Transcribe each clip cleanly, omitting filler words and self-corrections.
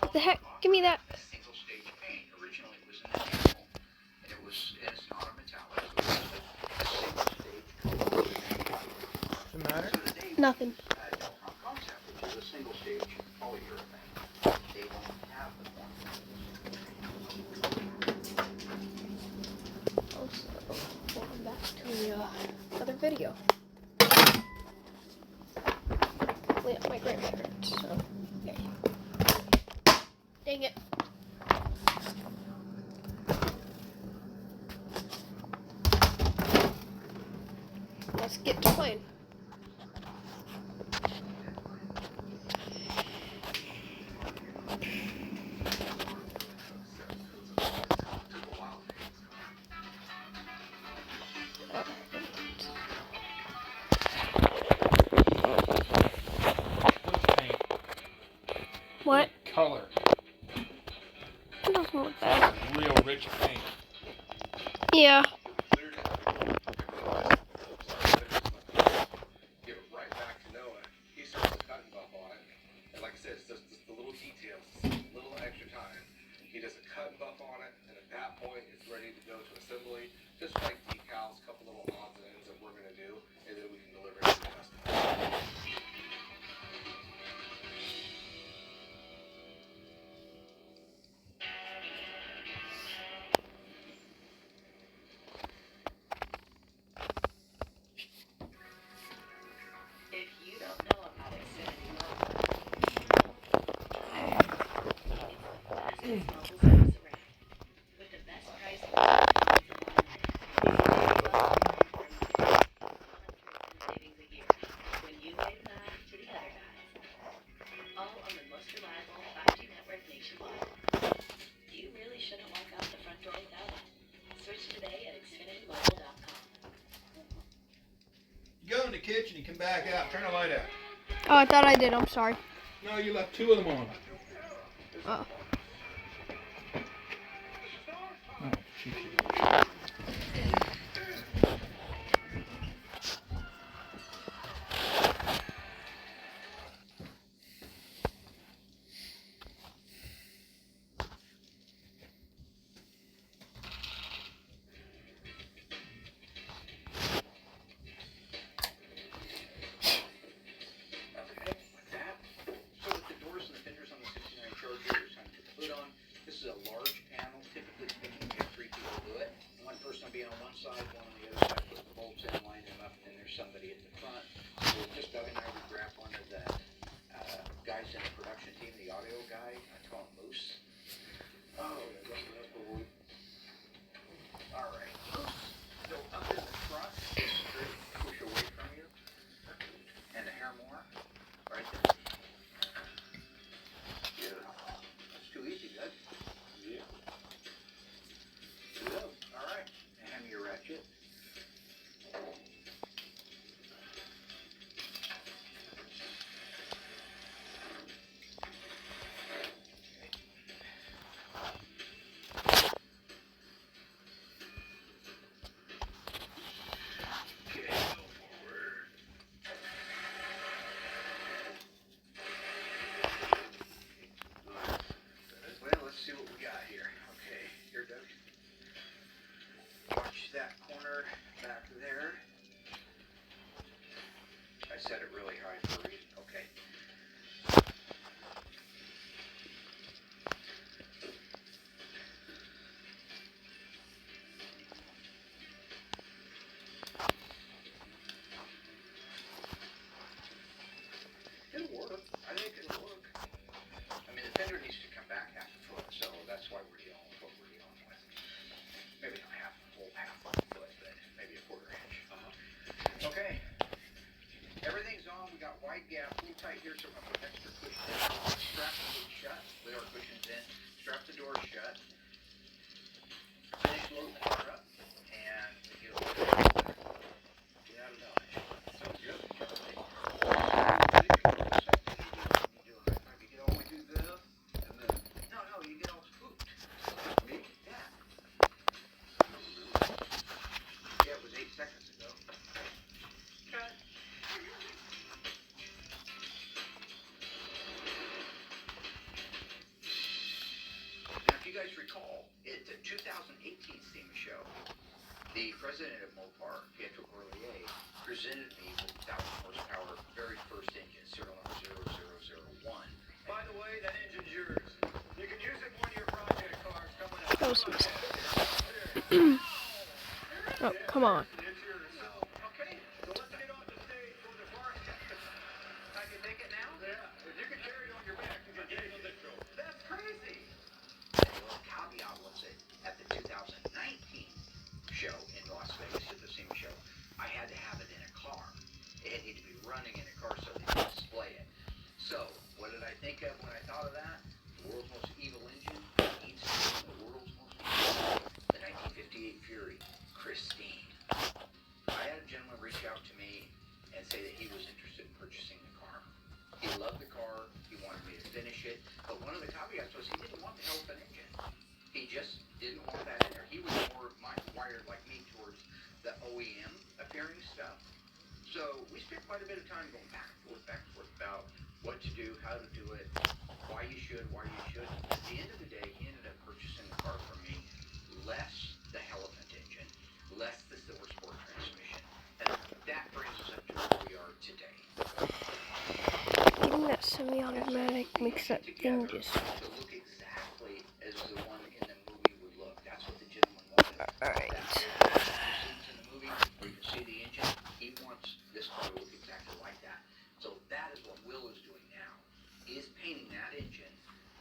What the heck? Give me that. Single stage paint. Originally it was an enamel, and it's not a metallic, so it was a single stage color. What's the matter? Nothing. Concept, which is a single stage polyurethane. They don't have the one. Also, welcome back to another video. Yeah, my grandmother. So, there you go. Dang it. Let's get to playing. What? Color. It doesn't look bad. Real rich paint. Yeah. Give it right back to Noah. He starts to cut and buff on it. And like I said, it's just the little details, a little extra time. He does a cut and buff on it, and at that point, it's ready to go to assembly. Just like decals, a couple little odds and ends that we're going to do, and then we can deliver it to the customer. If you don't know about Xfinity Mobile, it's mobile service around with the best price for savings a year. When you wave bye to the other guys, all on the most reliable 5G network nationwide. You really shouldn't walk out the front door without it. Switch today at XfinityMobile.com. You go in the kitchen, you come back out, turn the light out. Oh, I thought I did. I'm sorry. No, you left two of them on. Oh. Oh, she should. So with the doors and the fenders on the 69 Charger, you're trying to put the hood on. This is a large panel. Typically, you can get 3 people to do it. One person will be on one side, one on the other side, put the bolts in, line them up, and then there's somebody at the front. So just Doug and I would grab one of the guys in the production team, the audio guy. I call him Moose. Oh, that's cool. All right, Moose. So up in the front, straight push away from you, and a hair more, right there. That's too easy, Doug. Yeah. Good. All right. Hand me your ratchet. Okay, go forward. Well, let's see what we got here. Okay, here, Doug. Watch that corner back there. I set it really high for a reason. Okay. It'll work. I think it'll work. I mean, the fender needs to come back half a foot, so that's why we're dealing with what we're dealing with. Maybe not half a foot, but maybe a quarter inch. Okay. Everything's on. We got wide gap, pull tight here, so we're gonna put extra cushion in. Strap the hood shut with our cushions in. Strap the door shut. Finish loading the car up, and we get out of Dodge. Sounds good. You get all the way through this, and then no, you get all spooked. Me? Yeah. Yeah, it was 8 seconds ago. Okay. president of Mopar, Pietro Corlier, presented me with the 1,000 horsepower very first engine, serial number 0001. By the way, that engine's yours. You can use it in one of your project cars coming up. That was a mistake. Oh, come on. It's yours. So, okay, so let's get on the stage for the bar. I can take it now? Yeah, if you can carry it on your back, you can take it. That's crazy. The little caveat was that at the 2019 show in Las Vegas at the SEMA show, I had to have it in a car. It needed to be running in a car so they could display it. So, what did I think of when I thought of that? The world's most evil engine needs to be the world's most evil. The 1958 Fury, Christine. I had a gentleman reach out to me and say that he was interested in purchasing the car. He loved the car, he wanted me to finish it, but one of the caveats was he didn't want the elephant engine. He just didn't want that in there. He was more wired like me towards the OEM appearing stuff. So we spent quite a bit of time going back and forth about what to do, how to do it, why you should, why you shouldn't. At the end of the day, he ended up purchasing the car from me, less the elephant engine, less the silver sport transmission. And that brings us up to where we are today. Getting that semi-automatic makes that thing just... To look exactly as the one in the movie would look. That's what the gentleman wanted. Alright. Scenes in the movie where you can see the engine, he wants this car to look exactly like that. So that is what Will is doing now, is painting that engine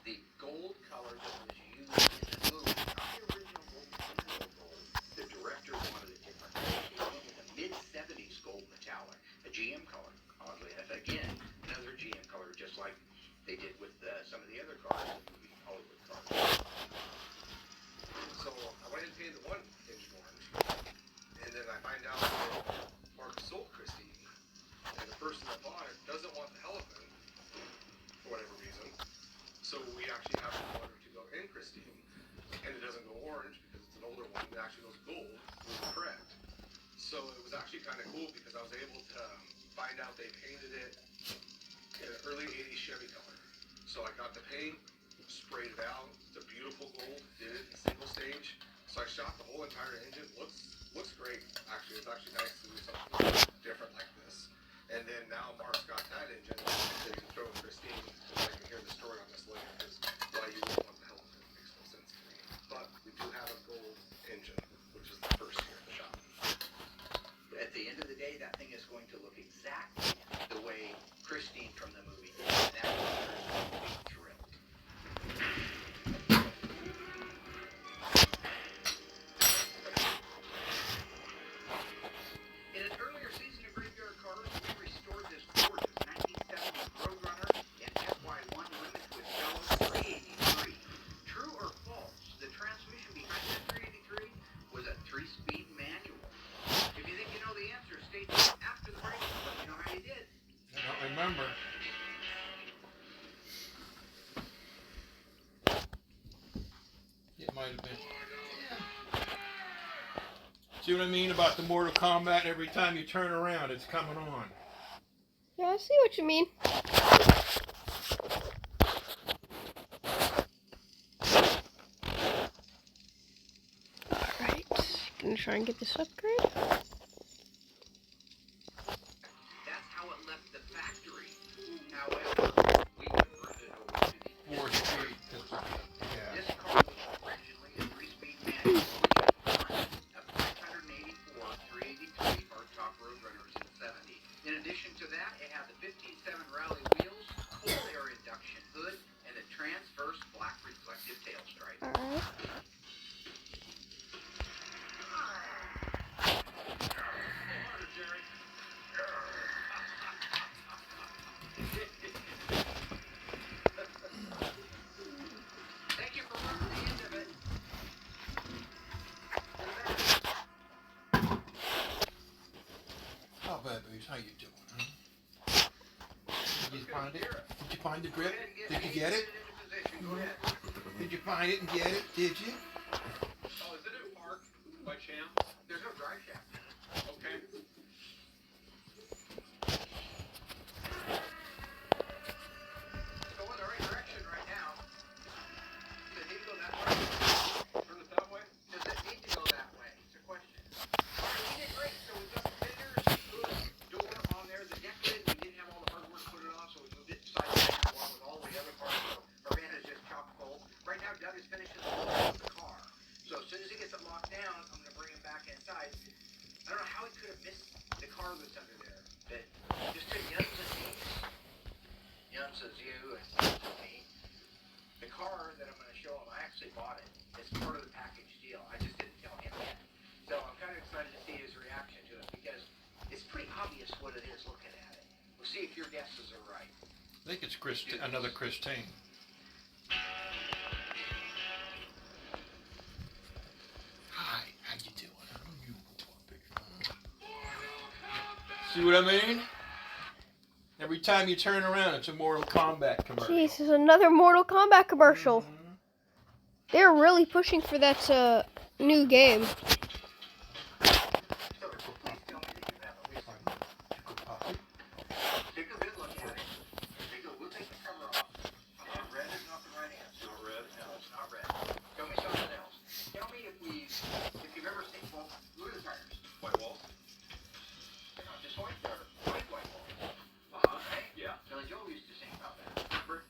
the gold color that was used in the movie, not the original gold. The director wanted it different. He went with a mid-70s gold metallic, a GM color, oddly enough. Again, another GM color, just like they did with some of the other cars, the movie Hollywood cars. So I went ahead and painted the one engine orange, and then I find out that Mark sold Christine, and the person that bought it doesn't want the elephant for whatever reason. So we actually have an order to go in Christine, and it doesn't go orange because it's an older one. It actually goes gold, which is correct. So it was actually kind of cool because I was able to find out they painted it in an early 80s Chevy color. So I got the paint, sprayed it out. It's a beautiful gold. Did it in single stage. So I shot the whole entire engine. Looks great. Actually, it's actually nice to do something different like this. And then now Mark's got that engine that he can throw with Christine. I can hear the story on this later because why you wouldn't want the elephant makes no sense to me. But we do have a gold engine, which is the first here at the shop. At the end of the day, that thing is going to look exactly the way Christine from the movie did. And that was going to be thrilled. In an earlier season of Graveyard Cars, we restored this gorgeous 1970s Roadrunner in FY1 Limit with Bell 383. True or false, the transmission behind that 383 was a 3-speed manual. If you think you know the answer, stay tuned after the break to let me know how you did. I don't remember. It might have been. See what I mean about the Mortal Kombat? Every time you turn around, it's coming on. Yeah, I see what you mean. Alright, gonna try and get this upgrade. That's how it left the factory. However, we converted it over to the 4-speed. Yeah. This car was originally a 3-speed manual, which is one of 584 383 hardtop Roadrunners in the 70s. In addition to that, it had the 15.7 rally wheels, cold air induction hood, and the transverse black reflective tail stripe. Alright. Thank you for running the end of it. How bad, Booze? How you doing, huh? Did you find it? Did you find the grip? Did you get it? Go ahead. Did you find it and get it? Did you? Oh, is it in park by chance? There's no drive shaft. Okay. It's going the right direction right now. Does it need to go that way? Turn it that way? Does it need to go that way? It's a question. see if your guesses are right. I think it's another Christine. Hi, how you doing? See what I mean? Every time you turn around, it's a Mortal Kombat commercial. Jeez, there's another Mortal Kombat commercial. They're really pushing for that new game. Take a good look at it. We'll take the cover off. Red is not the right answer. Not red? No, it's not red. Tell me something else. Tell me if you've ever seen, well, look at the tires. White walls? They're not just white, they're white walls. Right? Yeah. Billy Joel used to sing about that. Remember?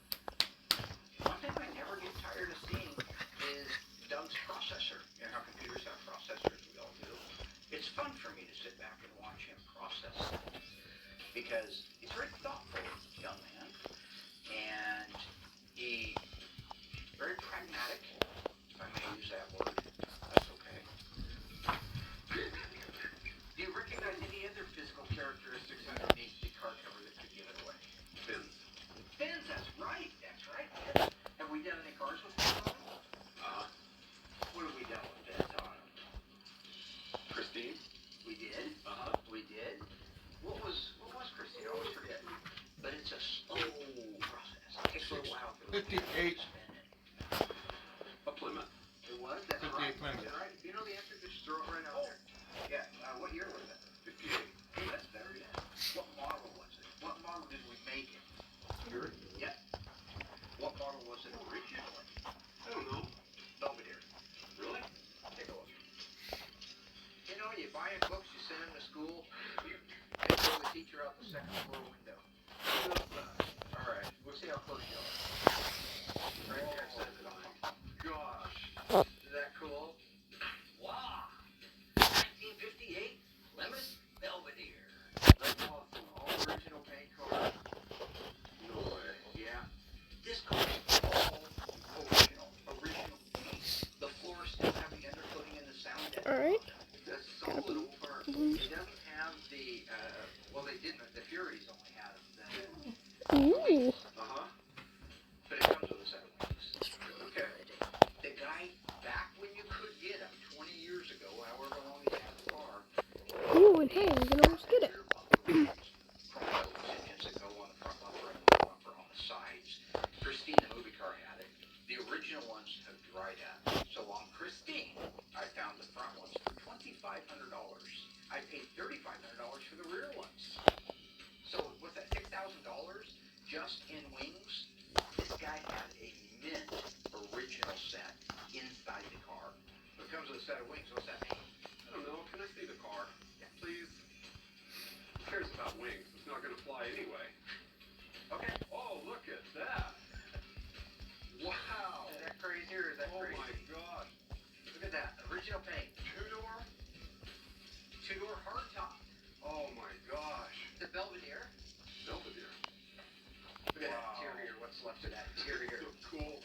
One thing I never get tired of seeing is Doug's processor. You know how computers have processors, we all do. It's fun for me to sit back and watch him process it. Because he's very thoughtful young man, and he's very pragmatic, if I may use that word. That's okay. Do you recognize any other physical characteristics underneath the car cover that could give it away? Fins. Fins, that's right, fins. Have we done any cars with fins on them? What have we done with fins on them? Christine? We did. We did. What was Christine? I always forget. But it's a slow process. It takes a little while for the 58. to spin it. A Plymouth. It was? That's 58 right. Plymouth. That's right. You know the answer? Just throw it right out there. Yeah. What year was it? 58. Hey, that's better yet. What model was it? What model did we make it? Fury? Yeah. What model was it originally? I don't know. Belvedere. Really? Take a look. You know, you buy in books, you send them to school, they throw the teacher out the second floor window. All right, we'll see how close you are. Right there says it all. Gosh, is that cool? Wow. 1958, Plymouth Belvedere. That's awesome. All original paint cars. No way. Yeah. This car is all original paint. The floors still have the undercoating and the sound deck. Alright. That's so little car. It doesn't have the, well, they didn't. The Furies only have the Ooh. but it comes with a set of wings. Okay. The guy, back when you could get him 20 years ago, however long he had the car. Ooh, and hey, we can almost get it. Engines that go on the front bumper and the bumper on the sides. Christine, the movie car, had it. The original ones have dried out. So on Christine, I found the front ones for $2,500. I paid $3,500 for the rear ones. So what's that, $6,000 just in wings? This guy had a mint original set inside the car. It comes with a set of wings. What's that mean? I don't know. Can I see the car? Please? Who cares about wings? It's not going to fly anyway. Okay. Oh, look at that. Wow. Is that crazy or is that Oh crazy? my gosh. Look at that. Original paint. Two-door? Two-door hardtop. Oh my gosh. The Belvedere. Belvedere. Look at that Wow. interior. What's left of that interior? So cool.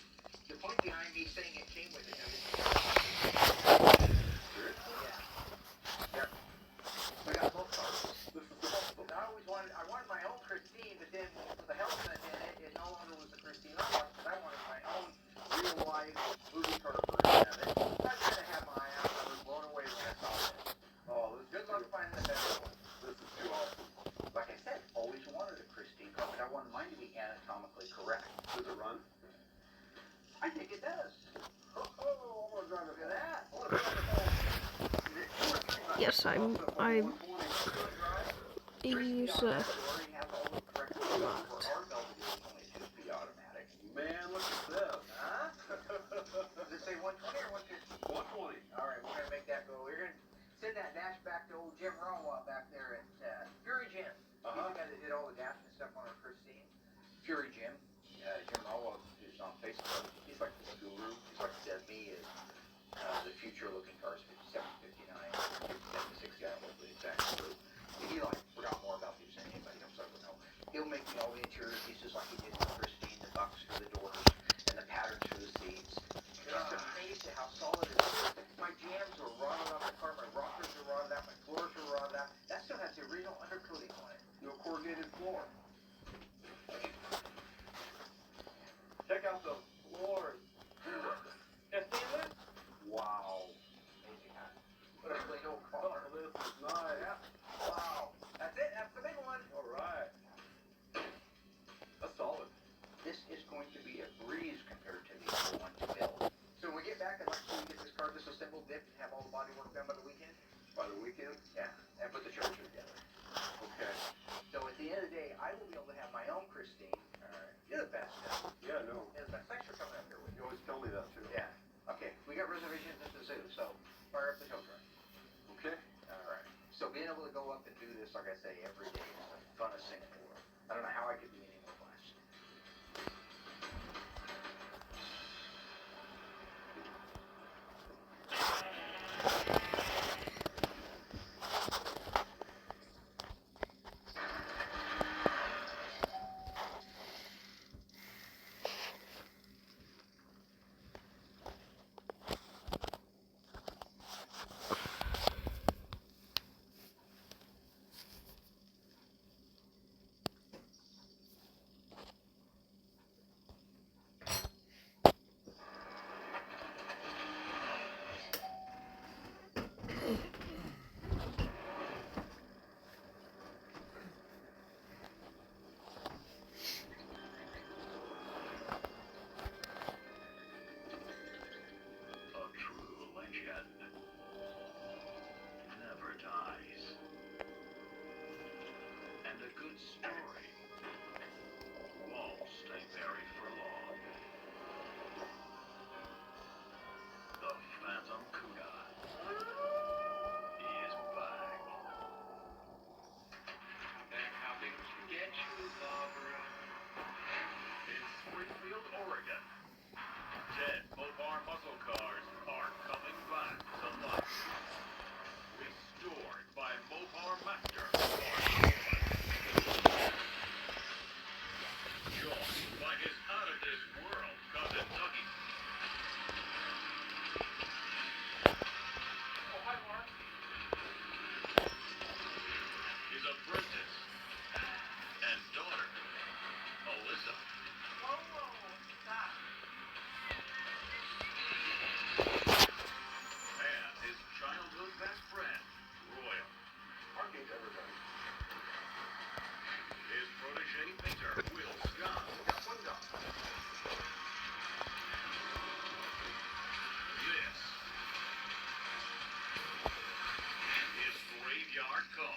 The point behind me saying it came with it. Yeah. We got both cars. I always wanted my own Christine, but then with the Hellcat in it, it no longer was the Christine I wanted, because I wanted my own real-life movie car version of it. I kind of had my eye out. I was blown away when I saw it. Oh, it was good luck finding the better one. This is too awesome. Like I said, always wanted a Christine car, but I wanted mine to be anatomically correct. Does it run? I think it does. Oh, look at that. Look at that. Yes, I use Man, look at this. Huh? Does it say 120 or 150? 120. All right, we're going to make that go. We're going to send that dash back to old Jim Rowa back there at Fury Jim. He's the guy that did all the dash and stuff on our Christine. Fury Jim. Jim Rowa is on Facebook. He's like this guru. He's like me is the future-looking cars, 57, 59, 56 guy, what the exact group. He forgot more about these than anybody else I would know. He'll make me all the interior pieces like he did for Christine, the bucks for the doors, and the patterns for the seats. Just amazed at how solid it is. My jams were rotted off the car, my rockers were rotted out, my floors were rotted out. That still has the original undercoating on it. No corrugated floor. I don't know how I could be any more blessed.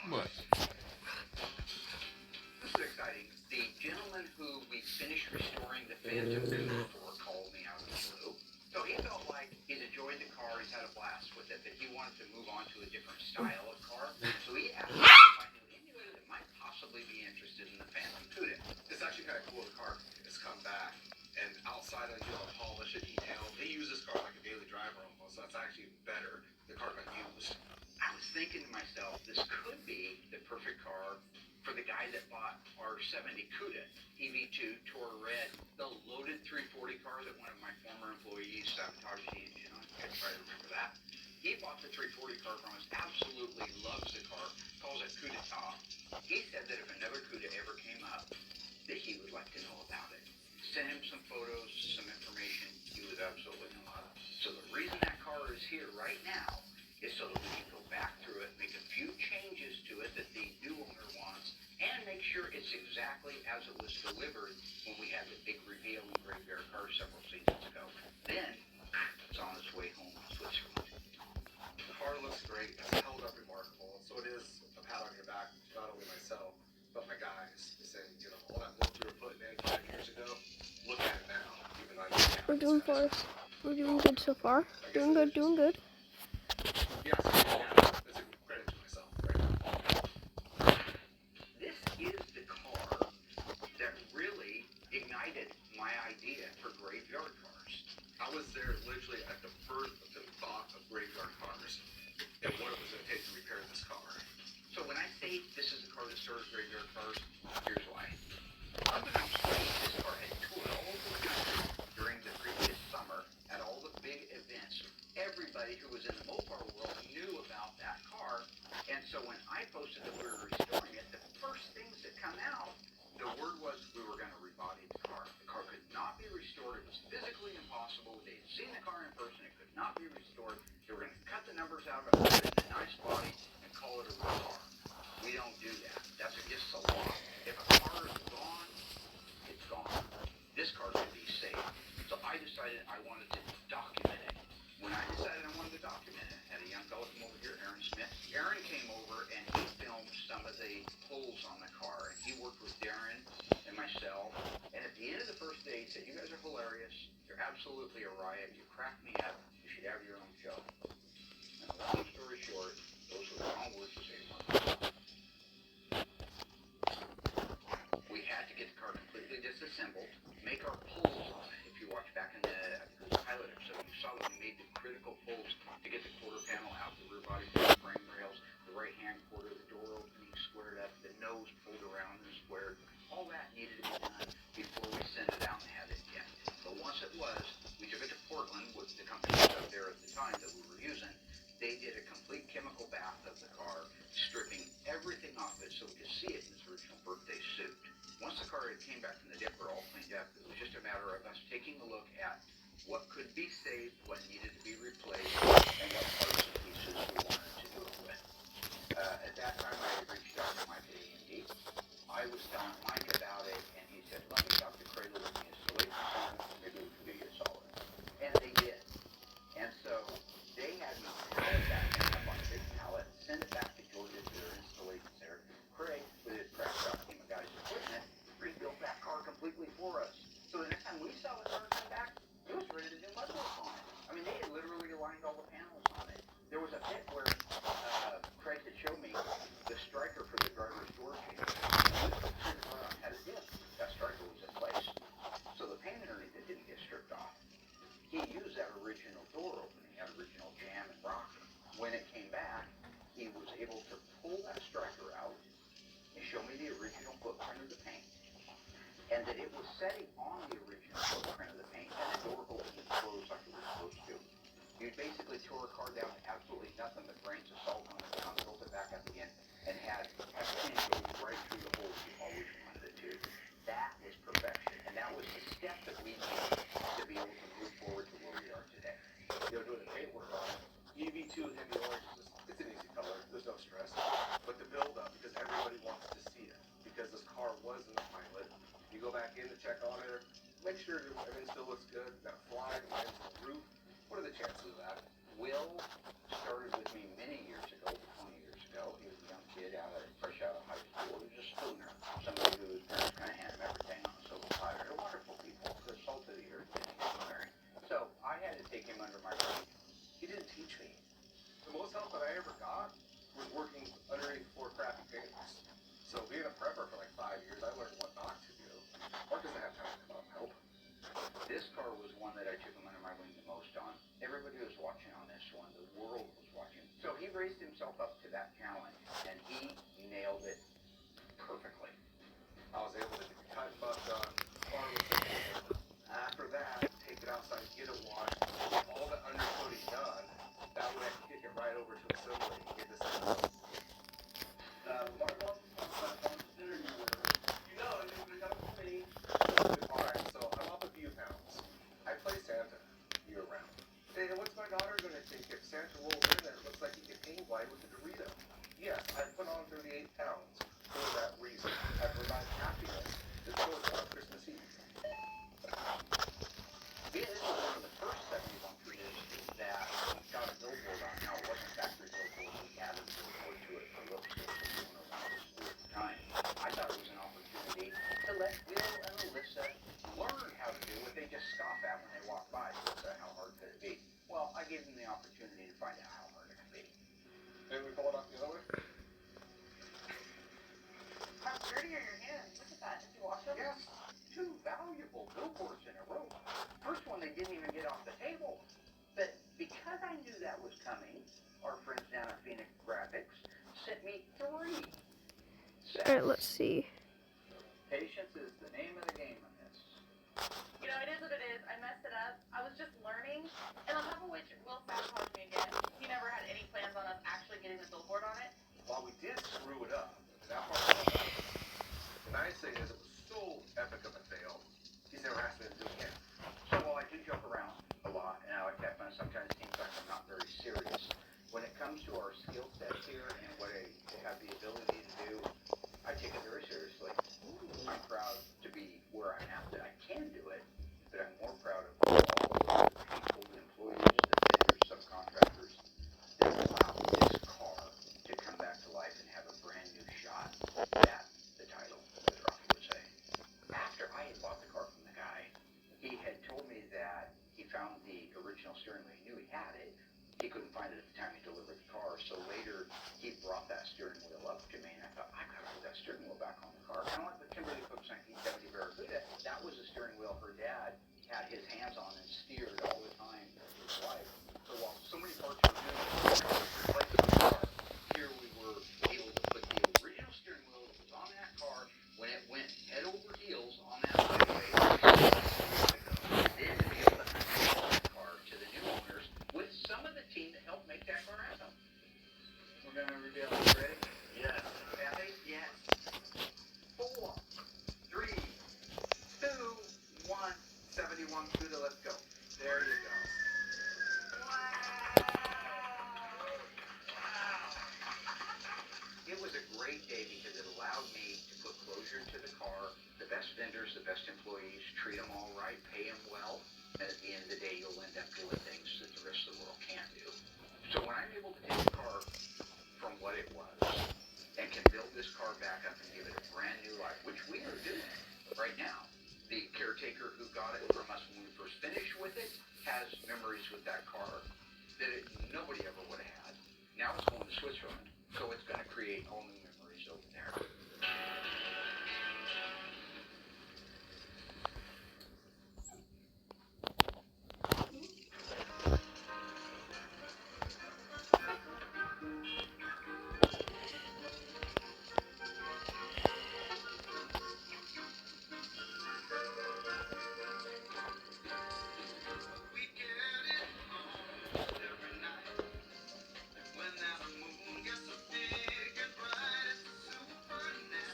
What? This is exciting. The gentleman who we finished restoring the Phantom Cougar for called me out of the blue. So he felt like he's enjoyed the car, he's had a blast with it, but he wanted to move on to a different style of car. So he asked me if I knew anybody that might possibly be interested in the Phantom Cougar. It's actually kind of cool. The car has come back, and outside of the polish and detail, they use this car like a daily driver almost. So that's actually better. The car got used. I was thinking to myself, this could be the perfect car for the guy that bought our 70 Cuda EV2 Tour Red, the loaded 340 car that one of my former employees sabotaged the engine on. I try to remember that. He bought the 340 car from us, absolutely loves the car, calls it Cuda Top. He said that if another Cuda ever came up, that he would like to know about it. Sent him some photos, some information. He was absolutely in love. So the reason that car is here right now is so that we can go back through it, make a few changes to it that the new owner wants, and make sure it's exactly as it was delivered when we had the big reveal in Graveyard Car several seasons ago. Then, it's on its way home to Switzerland. The car looks great. It's held up remarkable. So it is a pat on your back, not only myself, but my guys. They say, you know, all that work we were putting in 5 years ago, look at it now. Even though We're doing far. We're doing good so far. Doing good, doing good. yes, yeah, it's a credit to myself right now. This is the car that really ignited my idea for graveyard cars. I was there literally at the birth of the thought of graveyard cars and what it was going to take to repair this car. So when I say this is the car that serves graveyard cars, here's why. Unbeknownst to me, this car had toured all over the country during the previous summer at all the big events. Everybody who was in the Mopar world knew about that car, and so when I posted that we were restoring it, the first things that come out, the word was we were going to rebody the car. The car could not be restored. It was physically impossible. They had seen the car in person. It could not be restored. They were going to cut the numbers out of it, put it in a nice body, and call it a real car. We don't do that. That's against the law. If a car is gone, it's gone. This car can be saved. So I decided I wanted to document it. When I decided I wanted to document it, I had a young fellow come over here, Aaron Smith. Aaron came over and he filmed some of the holes on the car. And he worked with Darren and myself. And at the end of the first day, he said, "You guys are hilarious. You're absolutely a riot. You crack me up. You should have your own show." And long story short, those were the wrong words to say. We get the car completely disassembled, make our pulls on it. If you watch back in the, I think it was the pilot episode, you saw that we made the critical pulls to get the quarter panel out, the rear body, the frame rails, the right-hand quarter, the door opening squared up, the nose pulled around and squared. All that needed to be done before we sent it out and had it checked. But once it was, we took it to Portland with the company up there at the time that we were using. They did a complete chemical bath of the car, stripping everything off it so we could see it in its original birthday suit. Once the car had came back from the dipper all cleaned up, it was just a matter of us taking a look at what could be saved, what needed to be replaced, and what parts and pieces we wanted to do it with. At that time, I had reached out to Mike at A&D. I was telling Mike about it, and he said, let me talk to Cradle with the installation center, maybe we can do you solid. And they did. And so they had me pallet that thing up on a big pallet, send it back to Georgia to their installation center. Craig, with his crack shop team of guys equipment, rebuilt that car completely for us. So the next time we saw the car come back, it was ready to do mud work on it. I mean, they had literally aligned all the panels on it. There was a bit where Craig had showed me the striker for the driver's door change. Had a dip. That striker was in place. So the paint underneath it didn't get stripped off. He used that original door opening, that original jam and rocker. When it came back, he was able to pull that striker out and show me the original footprint of the paint, and that it was setting on the original footprint of the paint, and the door opened and closed like it was supposed to. You basically tore a car down to absolutely nothing but grains of salt on it down, built it back up again, and had paint go right through the holes you always wanted it to. That was perfection, and that was the step that we needed to be able to move forward to where we are today. You know, doing the paint work on it, UV2 Heavy Orange is it's an easy color. There's no stress. But the build up, because everybody wants to see it, because this car was in the pilot. You go back in to check on it, make sure everything still looks good. That flag lines on the roof. What are the chances of that? Will started with me many years ago, 20 years ago. He was a young kid fresh out of high school. He was a spooner, somebody whose parents kind of handed him everything on a silver platter. They're wonderful people. They're salt of the earth. So I had to take him under my wing. He didn't teach me. The most help that I ever got was working underneath 4 crappy painters. So being a prepper for like 5 years, I learned what not to do. Mark doesn't have time to come out and help. This car was one that I took him under my wing the most on. Everybody was watching on this one. The world was watching. So he raised himself up to that challenge, and he nailed it perfectly. I was able to get the cut and buff done. Car was simple. After that, take it outside, get it washed, all the undercoating done. That way I can kick it right over to assembly and get this done. You know, it's going to come for me. Alright, so I'm up a few pounds. I play Santa year round. And what's my daughter going to think if Santa rolls in there? It looks like he get hang glide with a Dorito. Yes, I put on 38 pounds for that reason. I provide happiness that goes on Christmas Eve. This was one of the first 71 traditions that we got a billboard on. Now, it wasn't factory billboard. We added a billboard to it for looks that the owner wanted us to do at the time. I thought it was an opportunity to let Bill and Alyssa learn how to do what they just scoff at when they walk by. How hard could it be? Well, I gave them the opportunity to find out how hard it could be. Maybe we pull it off the other way? How dirty are your hands? Look at that. Did you wash them? Yes. 2 valuable billboards in a row. First one, they didn't even get off the table. But because I knew that was coming, our friends down at Phoenix Graphics sent me 3 sets. Alright, let's see. Patience is the name of the game on this. You know, it is what it is. I messed it up. I was just learning. And on top of which, Will sabotaged me again. He never had any plans on us actually getting the billboard on it. While we did screw it up, that part was done. The nice thing is it was so epic of a fail, he's never asked me to do it again. So while I do jump around a lot, and I like that fun, sometimes it seems like I'm not very serious. When it comes to our skill sets here and what I have the ability to do, I take it very seriously. I'm proud to be where I'm at, that I can do it, but I'm more proud of all of the people, the employees, the vendors, subcontractors that allowed this car to come back to life and have a brand new shot at the title, as Rocky would say. After I had bought the car from the guy, he had told me that he found the original steering wheel. He knew he had it. He couldn't find it at the time he delivered the car. So later, he brought that steering wheel up to me, and I thought, I gotta put that steering wheel back on the car. Kind of like the Kimberly Cook's 1970 vendors, the best employees, treat them all right, pay them well, and at the end of the day, you'll end up doing things that the rest of the world can't do. So when I'm able to take a car from what it was and can build this car back up and give it a brand new life, which we are doing right now. The caretaker who got it from us when we first finished with it has memories with that car that nobody ever would have had. Now it's going to Switzerland, so it's going to create all new memories over there.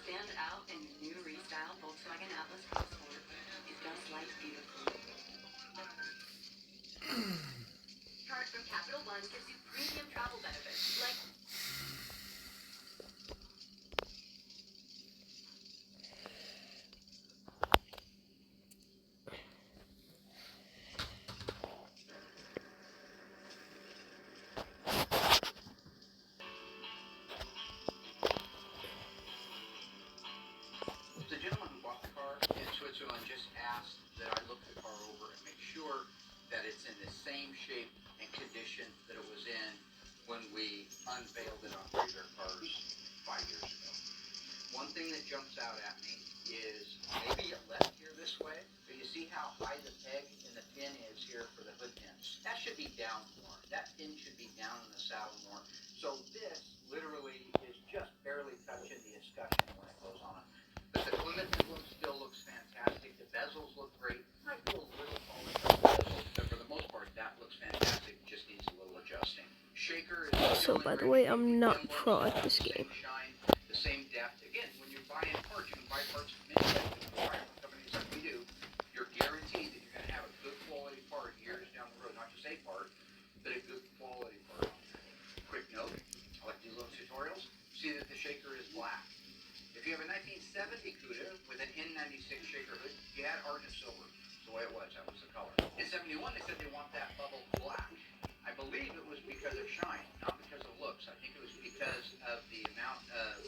Stand out in the new restyle Volkswagen Atlas Crossport. It does life beautifully. Card from Capital One gives you premium travel benefits like The gentleman who bought the car in Switzerland just asked that I look the car over and make sure that it's in the same shape and condition that it was in when we unveiled it on Radar Cars 5 years ago. One thing that jumps out at me is maybe it left here this way, but you see how high the peg and the pin is here for the hood pins. That should be down more. That pin should be down in the saddle more. So this literally is just barely touching the escutcheon when it goes on. But the Plymouth emblem still looks fantastic. The bezels look great. Might do a little polish on the bezels, but for the most part, that looks fantastic. Just needs a little adjusting. Shaker is So, still by the in way, great I'm shape. not The pro at emblem this has the game. same shine, the same depth. Again, when you're buying parts, you can buy parts from many companies like we do. You're guaranteed that you're going to have a good quality part years down the road. Not just a part, but a good quality part. Quick note, I like to do little tutorials. See that the shaker is black. If you have a 1970 Cuda with an N96 shaker hood, you had argent silver. That's the way it was. That was the color. In 71, they said they want that bubble black. I believe it was because of shine, not because of looks. I think it was because of the amount of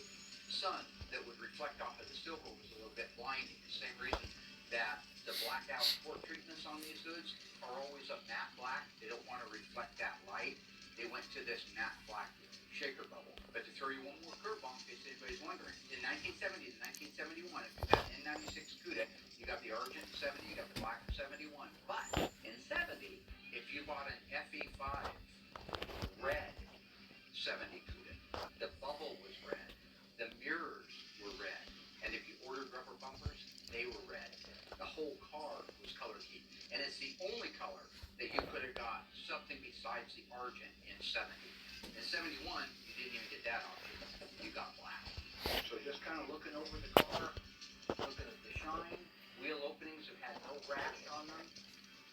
sun that would reflect off of the silver was a little bit blinding. The same reason that the blackout sport treatments on these hoods are always a matte black. They don't want to reflect that light. They went to this matte black shaker bubble. But to throw you one more curveball, in case anybody's wondering, in 1970 to 1971, if you got an N96 Cuda, you got the argent 70, you got the black 71. But in 70, if you bought an FE5 red 70 Cuda, the bubble was red, the mirrors were red, and if you ordered rubber bumpers, they were red. The whole car was color keyed, and it's the only color that you could have got something besides the argent in 70. In 71, you didn't even get that option. You got black. So just kind of looking over the car, looking at the shine, wheel openings have had no rash on them.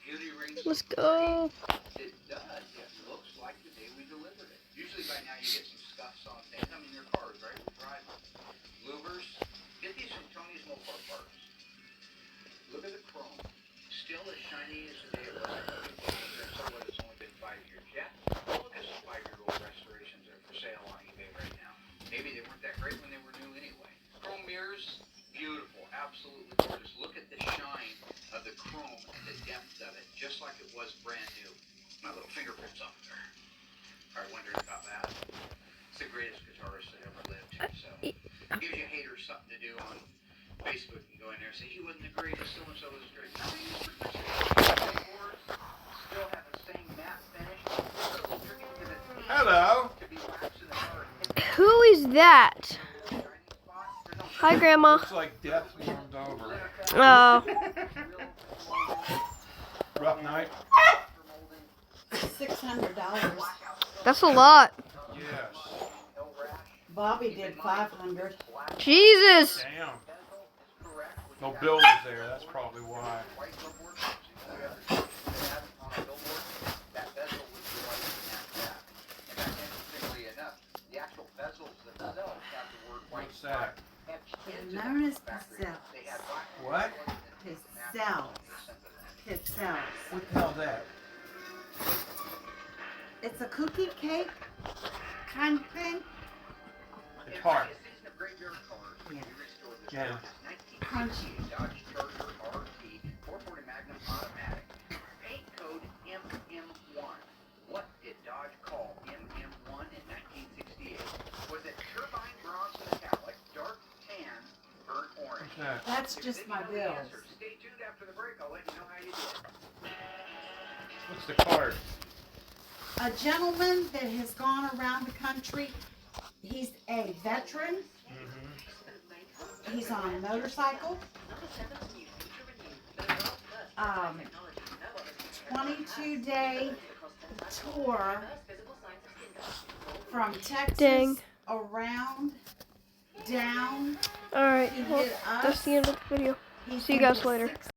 Beauty rings. Let's go. It does. It looks like the day we delivered it. Usually by now you get some scuffs on things. I mean, your cars, right? We drive them. Louvers. Get these from Tony's Mopar Parts. Look at the chrome. Still as shiny as the day it was. So what, it's only been 5 years yet. Look at some 5-year-old restorations that are for sale on eBay right now. Maybe they weren't that great when they were new anyway. Chrome mirrors, beautiful, absolutely gorgeous. Look at the shine of the chrome and the depth of it, just like it was brand new. My little fingerprints on there. Probably wondering about that. It's the greatest guitarist that ever lived. So gives you haters something to do on Facebook and go in there and say he wasn't the greatest, so and so was great. No, he was pretty much the boards still have the same matte finish. So you're gonna get a Hello. to be waxed in the car. Who is that? Hi, Grandma. Looks like death warmed over. Oh, Rough night. $600. that's a lot. Yes. Bobby did 500. Jesus. Damn. No bill was there. That's probably why. The actual bezels themselves have the word white What's that? etched known as pizzelles. What? Pizzelles. Pizzelles. What the hell's that? It's a cookie cake kind of thing. It's hard. Yeah. Yeah. Crunchy. Dodge Charger RT 440 Magnum automatic. Paint code MM1. What did Dodge call MM1 in 1968? Was it turbine bronze metallic, dark tan, burnt orange? What's that? That's just my bills. Stay tuned after the break. I'll let you know how you did. What's the card? A gentleman that has gone around the country. He's a veteran. Mm-hmm. He's on a motorcycle. 22-day tour from Texas Dang. around down. Alright, He well, hit us. that's the end of the video. He's See you been guys to later. 6